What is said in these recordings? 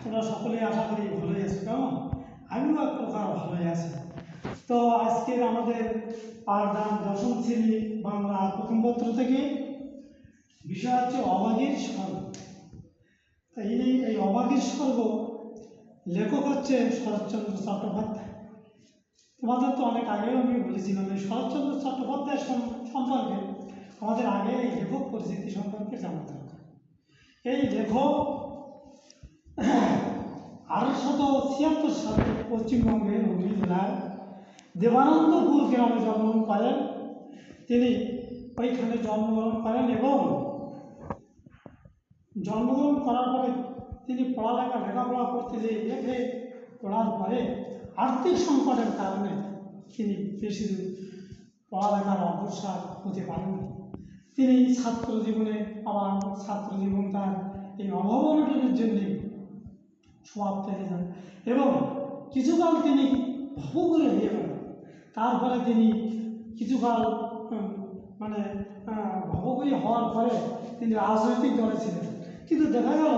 তোমরা সকলেই আশা করি ভালোই আছো। কেমন? আমিও এক প্রকার ভালোই আছি। তো আজকের আমাদের পাঠদান দশম শ্রেণী বাংলা প্রথম পত্র থেকে বিষয় হচ্ছে অবাগীর স্বর্গ। এই অবাগীর স্বর্গ লেখক হচ্ছে শরৎচন্দ্র চট্টোপাধ্যায়। তোমাদের তো অনেক আগেও আমি বলেছিলাম এই শরৎচন্দ্র চট্টোপাধ্যায়ের সম্পর্কে আমাদের আগে এই লেখক পরিচিতি সম্পর্কে জানা দরকার। এই লেখক 1876 সালে পশ্চিমবঙ্গের হুগলি জেলায় দেবানন্দপুর গ্রামে জন্মগ্রহণ করেন। তিনি ওইখানে জন্মগ্রহণ করেন এবং জন্মগ্রহণ করার পরে তিনি লেখাপড়া করতে যেয়ে লেখে পড়ার পরে আর্থিক সংকটের কারণে তিনি বেশি দূর পড়ালেখার অগ্রসর হতে পারেননি। তিনি ছাত্র জীবনে তার এই অভাব অনটনের জন্যে সমাপ্ত হয়ে যান এবং কিছুকাল তিনি ভবঘুরে হয়ে গেলেন। তারপরে তিনি কিছুকাল ভবঘুরে হওয়ার পরে তিনি রাজনৈতিক দলে ছিলেন, কিন্তু দেখা গেল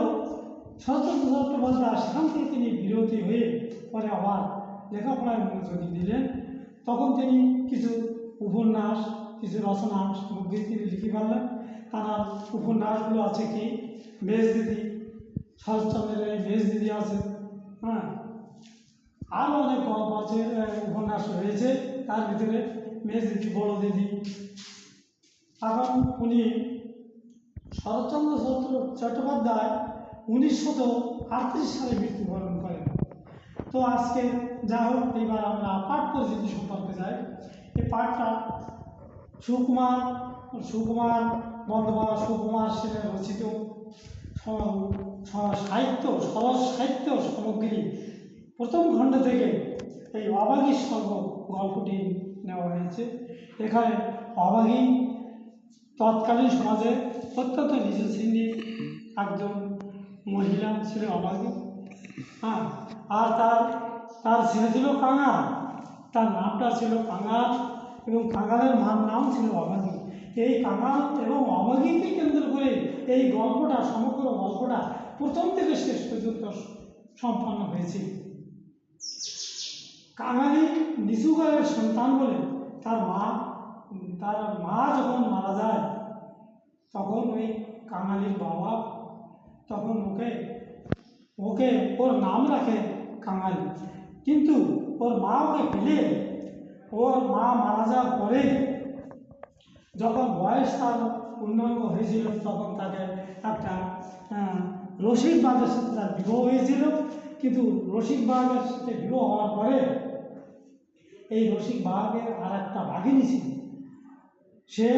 শরৎচন্দ্র চট্টোপাধ্যায় সেখান থেকে তিনি বিরতি হয়ে পরে আবার লেখাপড়ায় মনোযোগী দিলেন। তখন তিনি কিছু উপন্যাস, কিছু রচনা সামগ্রী তিনি লিখে পারলেন। তার উপন্যাসগুলো আছে কি মেজদিদি, শরৎচন্দ্রের এই মেজদিদি আছে, আরও অনেক গল্প আছে, উপন্যাস রয়েছে, তার ভিতরে মেজদিদি, বড় দিদি। এখন উনি শরৎচন্দ্র চট্টোপাধ্যায় 1938 সালে মৃত্যুবরণ করেন। তো আজকে যা হোক, এবার আমরা পাঠ পরিচিতি সম্পর্কে যাই। এই পাঠটা সুকুমার বন্দ্যোপাধ্যায়, সুকুমার সেনের রচিত সরস সাহিত্য সামগ্রী প্রথম খণ্ড থেকে এই অবাগীর স্বর্গ গল্পটি নেওয়া হয়েছে। এখানে অবাগী তৎকালীন সমাজে অত্যন্ত নিচু শ্রেণীর একজন মহিলা ছিলেন অবাগী। আর তার ছেলে ছিল কাঙাল, তার নামটা ছিল কাঙাল এবং কাঙালের মার নাম ছিল অবাগী। এই কাঙাল এবং অবাগীকে কেন্দ্র করে এই গল্পটা, সমগ্র গল্পটা প্রথম থেকে শেষ পর্যন্ত সম্পন্ন হয়েছিল। কাঙালি নিচুগায়ের সন্তান বলে তার মা যখন মারা যায় তখন ওই কাঙালির বাবা তখন ওর নাম রাখে কাঙালি, কিন্তু ওর মা ওকে পেলে ওর মা মারা যাওয়ার পরে যখন বয়স তার পূর্ণাঙ্গ হয়েছিল তখন তাকে একটা রসিক বাঘের সাথে তার বিবাহ হয়েছিল। কিন্তু রসিক বাঘের সাথে বিবাহ হওয়ার পরে এই রসিক বাঘের আর একটা বাঘিনী ছিল। সে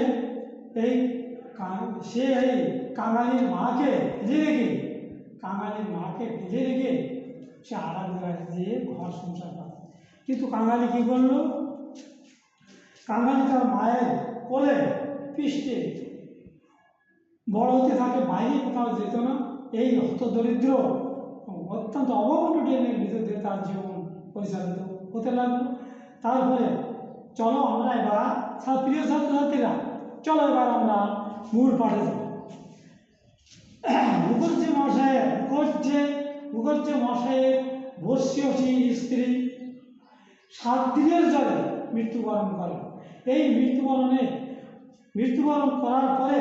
এই কাঙালির মাকে ফেলে রেখে সে আড়াল দিয়ে ঘর সংসার করে। কিন্তু কাঙালি কী করলো? কাঙালি তার মায়ের কোলে পৃষ্ঠে বড় হতে থাকে, বাইরে কোথাও যেত না। এই হতদরিদ্র অত্যন্ত অভাবনীয় ভিতর দিয়ে তার জীবন পরিচালিত হতে লাগলো। তারপরে চলো আমরা এবার প্রিয় ছাত্রছাত্রীরা, চলো এবার আমরা মূল পাঠে যাব। মুখর্জি মশাইয়ের বর্ষীয়সী স্ত্রী 7 দিনের জ্বরে মৃত্যুবরণ করে। এই মৃত্যুবরণ করার পরে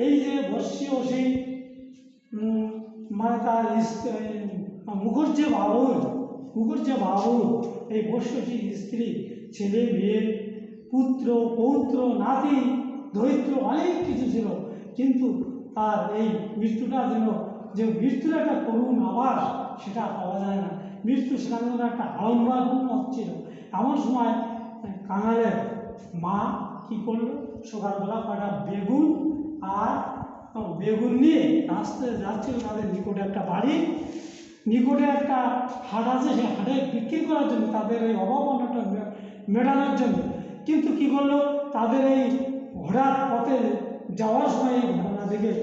এই যে বর্ষীয়সী তার মুখর্জি বাবু এই বর্ষীয়সী স্ত্রী, ছেলে মেয়ে, পুত্র পৌত্র নাতি দরিদ্র অনেক কিছু ছিল, কিন্তু তার এই মৃত্যুটা যে মৃত্যুর একটা করুণ আভাস সেটা পাওয়া যায় না। মৃত্যু সেখানে একটা আড়ম্বরপূর্ণ হচ্ছিল। এমন সময় কাঙালের মা কী করলো? সকালবেলা কটা বেগুন নিয়ে রাস্তায় যাচ্ছিল তাদের নিকটে একটা বাড়ি, নিকটে একটা হাট আছে, সেই হাটে বিক্রি করার জন্য, তাদের এই অভাব অনটন মেটানোর জন্য। কিন্তু কী করলো? তাদের এই হঠাৎ পথে যাওয়ার সময় এই ঘটনা দেখে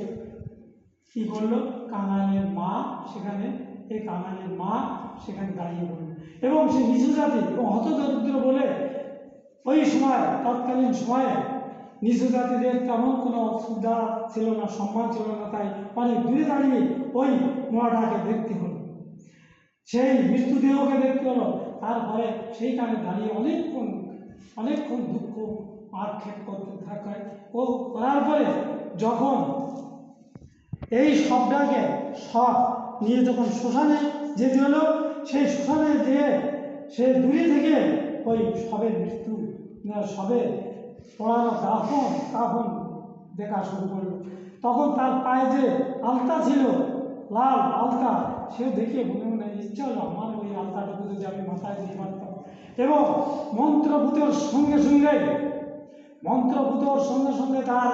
কী করলো? কাঙালের মা সেখানে দাঁড়িয়ে পড়ল এবং সে নিচু জাতি এবং হতদরিদ্র বলে ওই সময় তৎকালীন সময়ে নিচু জাতিদের তেমন কোনো সুবিধা ছিল না, সম্মান ছিল না, তাই অনেক দূরে দাঁড়িয়ে ওই মহাটাকে দেখতে হলো। সেই মৃত্যুদেহকে দেখতে হলো। তারপরে সেইখানে দাঁড়িয়ে অনেকক্ষণ দুঃখ আক্ষেপ করতে থাকে। ও করার পরে যখন এই শবটাকে সব নিয়ে যখন শ্মশানে যেতে হলো, সেই শ্মশানে যেয়ে সে দূরে থেকে ওই শবের মৃত্যু শবের পড়ানো কাফন দেখা শুরু করলো। তখন তার পায়ে যে আলতা ছিল, লাল আলতা, সে দেখে মনে মনে ইচ্ছা হলো আমার ওই আলতাটুকু যদি আমি মাথায় দিতে পারতাম। এবং মন্ত্রপুতর সঙ্গে সঙ্গে তার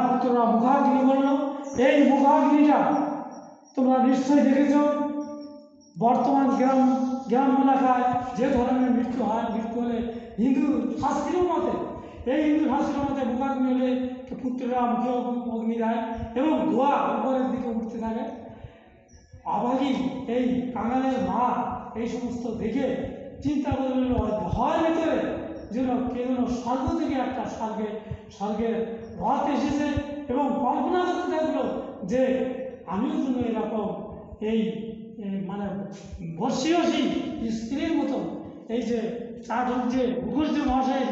পুত্ররা মুখাগ্নি করল। এই মুখাগ্নিটা তোমরা নিশ্চয়ই দেখেছ। বর্তমান গ্রাম এলাকায় যে ধরনের মৃত্যু হলে হিন্দু শাস্ত্রীয় মতে মুখাগ্নি হলে পুত্ররা মুখে অগ্নি দেয় এবং ধোঁয়া উপরের দিকে উঠতে থাকে। অভাগী এই কাঙালের মা এই সমস্ত দেখে চিন্তা করল ভয়ের ভেতরে যেন স্বর্গ থেকে একটা স্বর্গের রথ এসেছে এবং কল্পনা করতে থাকলো যে আমিও যেন এরকম এই মানে বর্ষী স্ত্রীর মতো, এই যে মুখর্জি মহাশয়ের